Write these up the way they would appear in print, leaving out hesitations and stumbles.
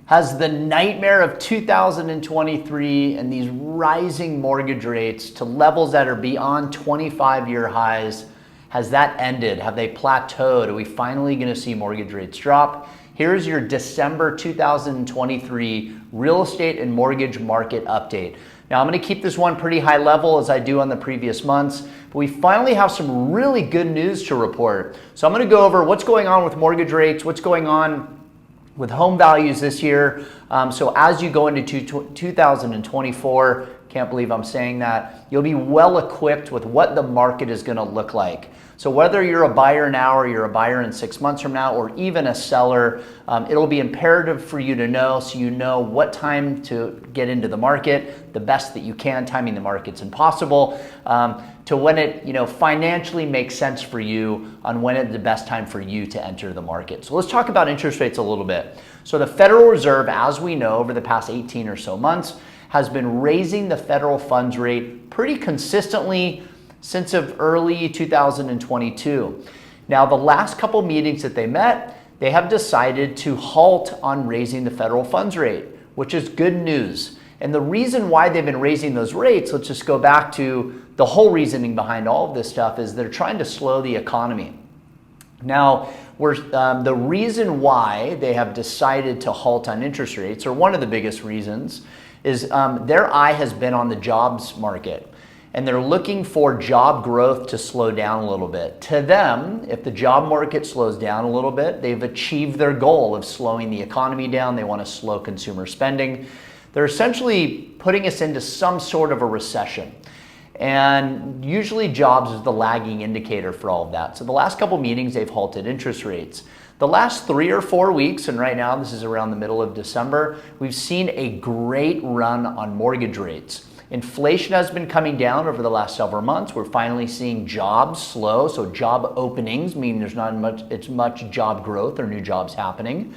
Has the nightmare of 2023 and these rising mortgage rates to levels that are beyond 25-year highs, has that ended? Have they plateaued? Are we finally going to see mortgage rates drop? Here's your December 2023 real estate and mortgage market update. Now, I'm going to keep this one pretty high level as I do on the previous months, but we finally have some really good news to report. So I'm going to go over what's going on with mortgage rates, what's going on with home values this year. So as you go into 2024, can't believe I'm saying that, you'll be well equipped with what the market is going to look like. So whether you're a buyer now or you're a buyer in 6 months from now or even a seller, it'll be imperative for you to know so you know what time to get into the market, the best that you can. Timing the market's impossible, to when it financially makes sense for you on when it's the best time for you to enter the market. So let's talk about interest rates a little bit. So the Federal Reserve, as we know, over the past 18 or so months, has been raising the federal funds rate pretty consistently since of early 2022. Now, the last couple meetings that they met, they have decided to halt on raising the federal funds rate, which is good news. And the reason why they've been raising those rates, let's just go back to the whole reasoning behind all of this stuff, is they're trying to slow the economy. Now, the reason why they have decided to halt on interest rates, or one of the biggest reasons, is their eye has been on the jobs market. And they're looking for job growth to slow down a little bit. To them, if the job market slows down a little bit, they've achieved their goal of slowing the economy down. They want to slow consumer spending. They're essentially putting us into some sort of a recession. And usually jobs is the lagging indicator for all of that. So the last couple meetings, they've halted interest rates. The last 3 or 4 weeks, and right now this is around the middle of December, we've seen a great run on mortgage rates. Inflation has been coming down over the last several months. We're finally seeing jobs slow, so job openings mean there's not much job growth or new jobs happening.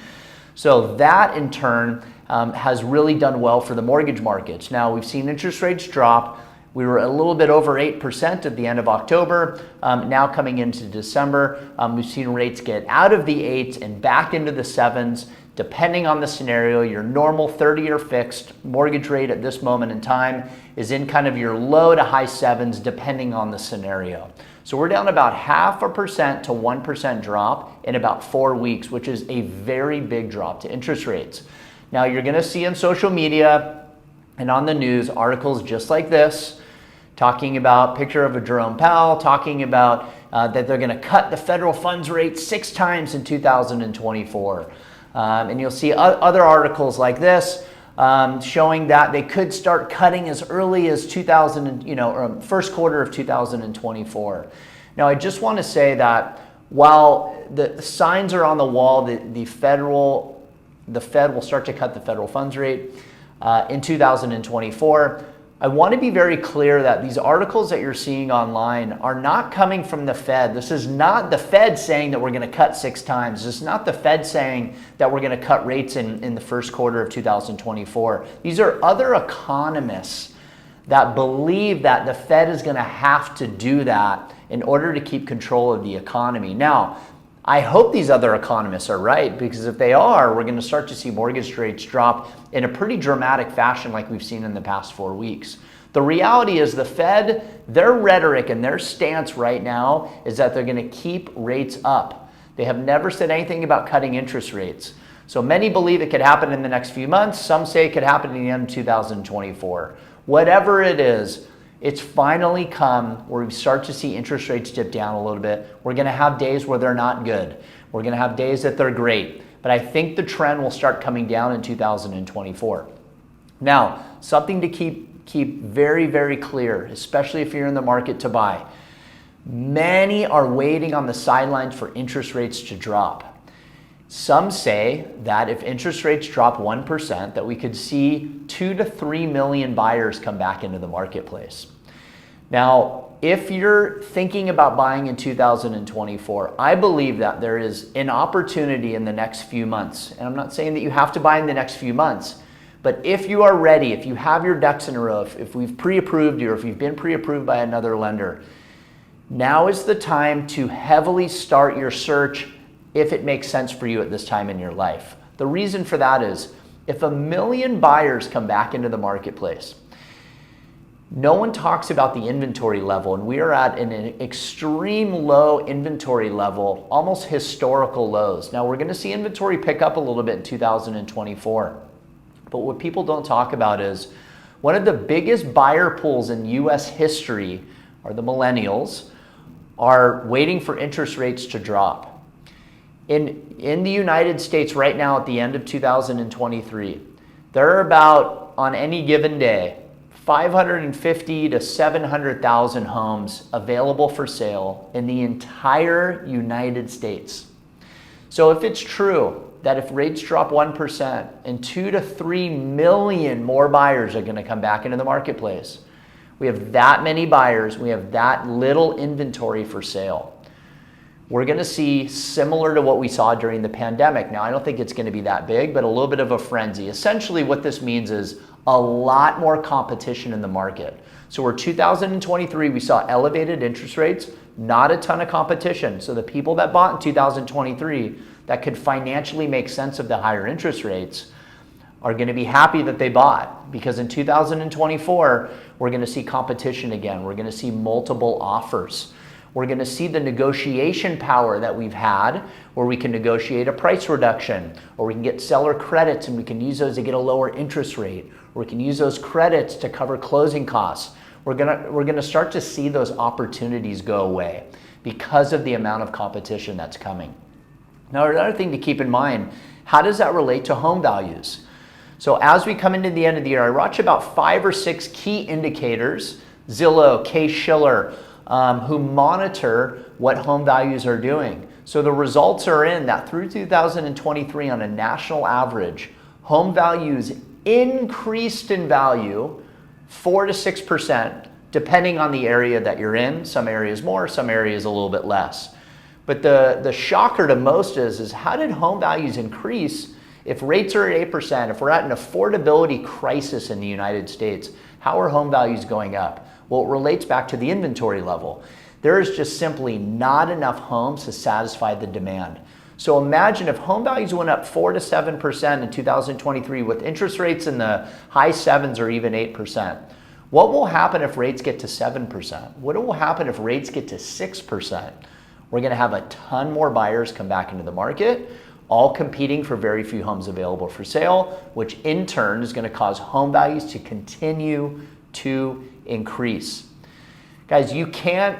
So that in turn has really done well for the mortgage markets. Now we've seen interest rates drop. We were a little bit over 8% at the end of October. Now coming into December, we've seen rates get out of the 8s and back into the 7s. Depending on the scenario, your normal 30-year fixed mortgage rate at this moment in time is in kind of your low to high 7s, depending on the scenario. So we're down about 0.5% to 1% drop in about 4 weeks, which is a very big drop to interest rates. Now you're going to see on social media and on the news articles just like this, talking about picture of a Jerome Powell, talking about that they're going to cut the federal funds rate 6 times in 2024. And you'll see other articles like this showing that they could start cutting as early as first quarter of 2024. Now, I just want to say that while the signs are on the wall that the Fed will start to cut the federal funds rate in 2024, I want to be very clear that these articles that you're seeing online are not coming from the Fed. This is not the Fed saying that we're going to cut 6 times. This is not the Fed saying that we're going to cut rates in the first quarter of 2024. These are other economists that believe that the Fed is going to have to do that in order to keep control of the economy. Now, I hope these other economists are right, because if they are, we're going to start to see mortgage rates drop in a pretty dramatic fashion like we've seen in the past 4 weeks. The reality is the Fed, their rhetoric and their stance right now is that they're going to keep rates up. They have never said anything about cutting interest rates. So many believe it could happen in the next few months. Some say it could happen in the end of 2024. Whatever it is, it's finally come where we start to see interest rates dip down a little bit. We're going to have days where they're not good. We're going to have days that they're great. But I think the trend will start coming down in 2024. Now, something to keep very, very clear, especially if you're in the market to buy. Many are waiting on the sidelines for interest rates to drop. Some say that if interest rates drop 1%, that we could see 2 to 3 million buyers come back into the marketplace. Now, if you're thinking about buying in 2024, I believe that there is an opportunity in the next few months. And I'm not saying that you have to buy in the next few months, but if you are ready, if you have your ducks in a row, if we've pre-approved you, or if you've been pre-approved by another lender, now is the time to heavily start your search if it makes sense for you at this time in your life. The reason for that is If 1 million buyers come back into the marketplace, no one talks about the inventory level, and we are at an extreme low inventory level, almost historical lows. Now, we're going to see inventory pick up a little bit in 2024. But what people don't talk about is one of the biggest buyer pools in US history are the millennials, are waiting for interest rates to drop. In the United States right now at the end of 2023, there are about, on any given day, 550 to 700,000 homes available for sale in the entire United States. So if it's true that if rates drop 1% and 2 to 3 million more buyers are going to come back into the marketplace, we have that many buyers, we have that little inventory for sale. We're going to see similar to what we saw during the pandemic. Now, I don't think it's going to be that big, but a little bit of a frenzy. Essentially, what this means is a lot more competition in the market. So we're 2023, we saw elevated interest rates, not a ton of competition. So the people that bought in 2023 that could financially make sense of the higher interest rates are going to be happy that they bought, because in 2024, we're going to see competition again. We're going to see multiple offers. We're going to see the negotiation power that we've had, where we can negotiate a price reduction, or we can get seller credits and we can use those to get a lower interest rate, or we can use those credits to cover closing costs. We're going to start to see those opportunities go away because of the amount of competition that's coming. Now, another thing to keep in mind, how does that relate to home values? So as we come into the end of the year, I watch about 5 or 6 key indicators, Zillow, Case-Shiller, who monitor what home values are doing. So the results are in that through 2023 on a national average, home values increased in value 4 to 6%, depending on the area that you're in. Some areas more, some areas a little bit less. But the shocker to most is how did home values increase if rates are at 8%, if we're at an affordability crisis in the United States? How are home values going up? Well, it relates back to the inventory level. There is just simply not enough homes to satisfy the demand. So imagine if home values went up 4 to 7% in 2023 with interest rates in the high 7s or even 8%. What will happen if rates get to 7%? What will happen if rates get to 6%? We're going to have a ton more buyers come back into the market, all competing for very few homes available for sale, which in turn is going to cause home values to continue to increase. Guys, you can't,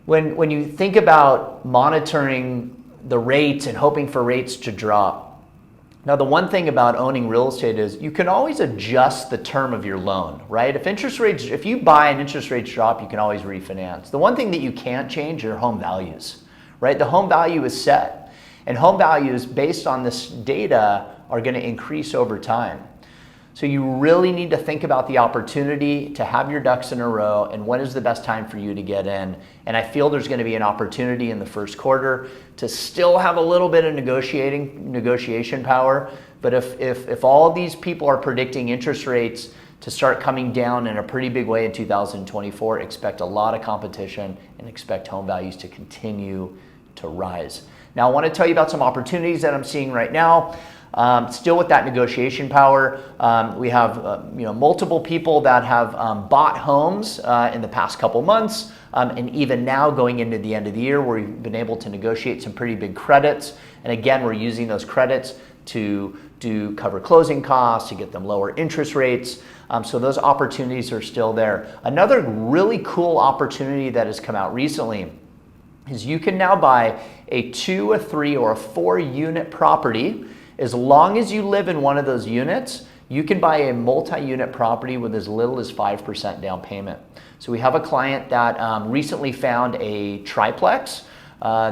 when you think about monitoring the rates and hoping for rates to drop, now the one thing about owning real estate is you can always adjust the term of your loan, right? If you buy and interest rates drop, you can always refinance. The one thing that you can't change are home values, right? The home value is set, and home values based on this data are going to increase over time. So you really need to think about the opportunity to have your ducks in a row and when is the best time for you to get in. And I feel there's going to be an opportunity in the first quarter to still have a little bit of negotiation power. But if all of these people are predicting interest rates to start coming down in a pretty big way in 2024, expect a lot of competition and expect home values to continue to rise. Now, I want to tell you about some opportunities that I'm seeing right now. Still with that negotiation power, we have multiple people that have bought homes in the past couple months, and even now going into the end of the year, where we've been able to negotiate some pretty big credits. And again, we're using those credits to cover closing costs, to get them lower interest rates. So those opportunities are still there. Another really cool opportunity that has come out recently is you can now buy a 2, a 3, or a 4 unit property. As long as you live in one of those units, you can buy a multi-unit property with as little as 5% down payment. So we have a client that recently found a triplex.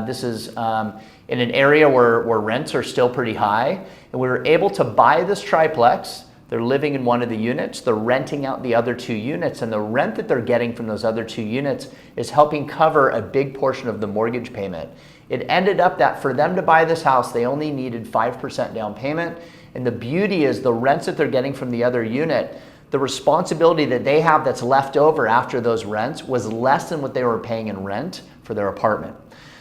This is in an area where rents are still pretty high. And we were able to buy this triplex. They're living in one of the units. They're renting out the other 2 units. And the rent that they're getting from those other 2 units is helping cover a big portion of the mortgage payment. It ended up that for them to buy this house, they only needed 5% down payment. And the beauty is the rents that they're getting from the other unit, the responsibility that they have that's left over after those rents was less than what they were paying in rent for their apartment.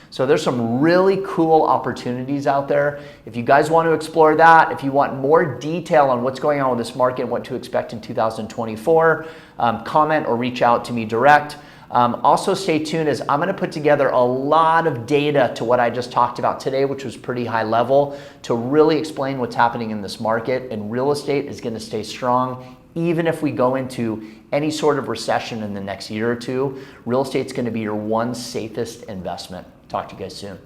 So there's some really cool opportunities out there. If you guys want to explore that, if you want more detail on what's going on with this market and what to expect in 2024, comment or reach out to me direct. Also stay tuned, as I'm going to put together a lot of data to what I just talked about today, which was pretty high level, to really explain what's happening in this market. And real estate is going to stay strong even if we go into any sort of recession in the next year or two. Real estate's going to be your one safest investment. Talk to you guys soon.